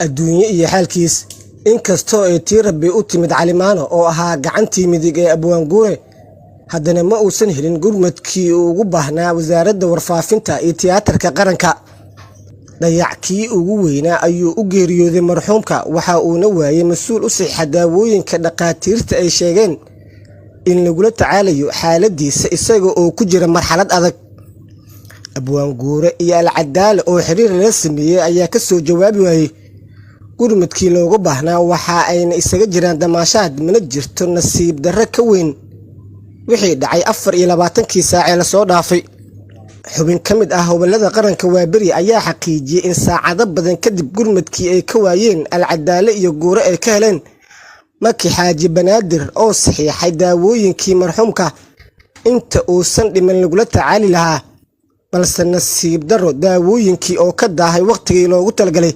adduunyo iyo xaalkiis inkastoo ay tii Rabbi u timid Calimaano oo ahaa gacantii midig ee Abwaan Guure haddana ma uusan helin gurmadkii ugu baahnaa wasaaradda warfaafinta iyo tiyaatarka qaranka. Dayackii ugu weynaa ayuu u geeriyooday marxuumka waxa uuna waayay mas'uul u saxiixa daawooyinka dhaqaatiirta ay sheegeen in lagula tacaalayo xaaladiisa isaga oo ku jira marxalad adag. Abwaan Guure iyo Alcadaale oo xiriir la sameeyay ayaa ka soo jawaabi waayay gurmadkii looga baahnaa waxa ayna isaga jiraan damaashaad mana jirto nasiib darro ka weyn wixii dhacay 24kii saac ee la soo dhaafay. xubin ka mid ah howlada qaranka Waaberi ayaa xaqiijiyay in saacado badan kadib gurmadkii ay ka waayeen Alcadaale iyo Guure ay ka heleen Maki Xaaji Banaadir oo saxiixay daawooyinkii marxuumka inta uusan dhiman lagula tacaali lahaa balse nasiib darro daawooyinkii oo ka daahay waqtigii loogu talagalay